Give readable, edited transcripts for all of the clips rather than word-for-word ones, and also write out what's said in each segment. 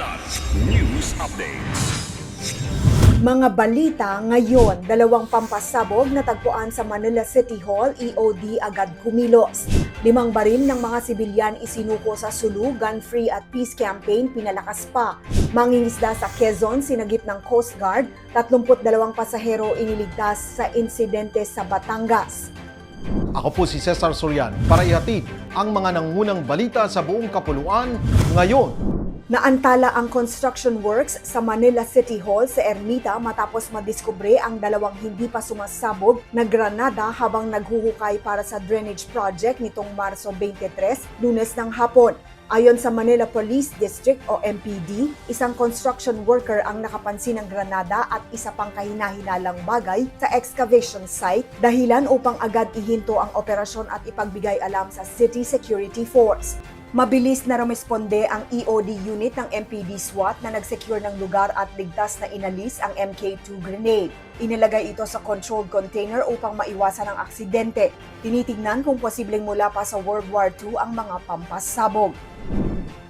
Kidlat News Updates. Mga balita ngayon, dalawang pampasabog natagpuan sa Manila City Hall, EOD agad kumilos. 5 baril ng mga sibilyan isinuko sa Sulu, Gun-Free at Peace Campaign pinalakas pa. Mangingisda sa Quezon, sinagip ng Coast Guard, 32 pasahero iniligtas sa insidente sa Batangas. Ako po si Cesar Sorian para ihatid ang mga nangunang balita sa buong kapuluan ngayon. Naantala ang construction works sa Manila City Hall sa Ermita matapos madiskubre ang dalawang hindi pa sumasabog na granada habang naghuhukay para sa drainage project nitong Marso 23, Lunes ng hapon. Ayon sa Manila Police District o MPD, isang construction worker ang nakapansin ng granada at isa pang kahina-hinalang bagay sa excavation site, dahilan upang agad ihinto ang operasyon at ipagbigay alam sa City Security Force. Mabilis na rumesponde ang EOD unit ng MPD SWAT na nagsecure ng lugar at ligtas na inalis ang MK2 grenade. Inilagay ito sa controlled container upang maiwasan ang aksidente. Tinitingnan kung posibleng mula pa sa World War II ang mga pampasabog.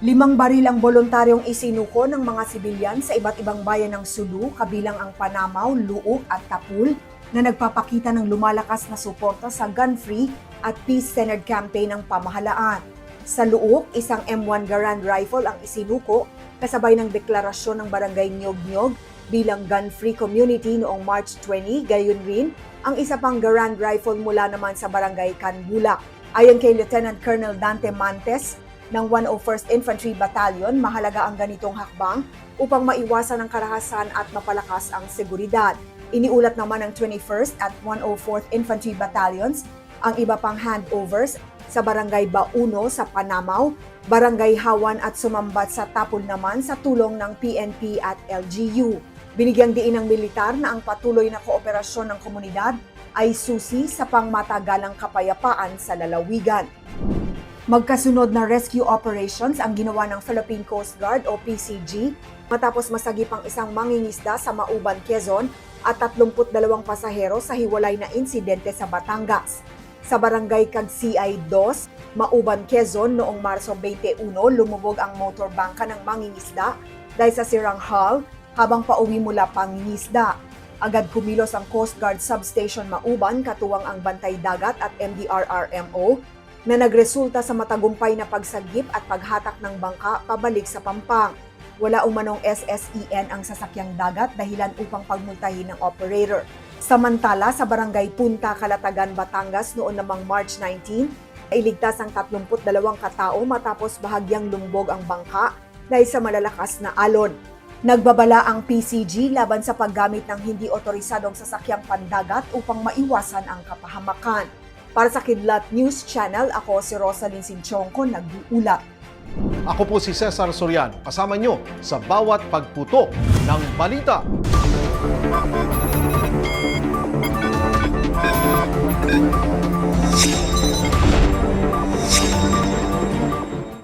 5 baril ang voluntaryong isinuko ng mga sibilyan sa iba't ibang bayan ng Sulu, kabilang ang Panamaw, Luok at Tapul, na nagpapakita ng lumalakas na suporta sa gun-free at peace-centered campaign ng pamahalaan. Sa Luok, isang M1 Garand rifle ang isinuko kasabay ng deklarasyon ng Barangay Nyog-Nyog bilang gun-free community noong March 20, gayon rin ang isa pang Garand rifle mula naman sa Barangay Canbulak. Ayon kay Lieutenant Colonel Dante Mantes ng 101st Infantry Battalion, mahalaga ang ganitong hakbang upang maiwasan ang karahasan at mapalakas ang seguridad. Iniulat naman ng 21st at 104th Infantry Battalions ang iba pang handovers sa Barangay Bauno sa Panamaw, Barangay Hawan at Sumambat sa Tapul naman sa tulong ng PNP at LGU. Binigyang diin ng militar na ang patuloy na kooperasyon ng komunidad ay susi sa pangmatagalang kapayapaan sa lalawigan. Magkasunod na rescue operations ang ginawa ng Philippine Coast Guard o PCG matapos masagip ang isang mangingisda sa Mauban, Quezon at 32 pasahero sa hiwalay na insidente sa Batangas. Sa Barangay Cagsiay 2, Mauban, Quezon noong Marso 21, lumubog ang motorbangka ng mangingisda dahil sa sirang hull habang pauwi mula pangingisda. Agad kumilos ang Coast Guard Substation Mauban katuwang ang Bantay Dagat at MDRRMO na nagresulta sa matagumpay na pagsagip at paghatak ng bangka pabalik sa Pampang. Wala umanong SSEN ang sasakyang dagat dahilan upang pagmultahin ng operator. Samantala, sa Barangay Punta, Calatagan, Batangas noon namang March 19, iligtas ang 32 katao matapos bahagyang lumbog ang bangka dahil sa malalakas na alon. Nagbabala ang PCG laban sa paggamit ng hindi otorisadong sasakyang pandagat upang maiwasan ang kapahamakan. Para sa Kidlat News Channel, ako si Rosalyn Sinchonco, nag-uulat. Ako po si Cesar Soriano, kasama nyo sa bawat pagputo ng balita.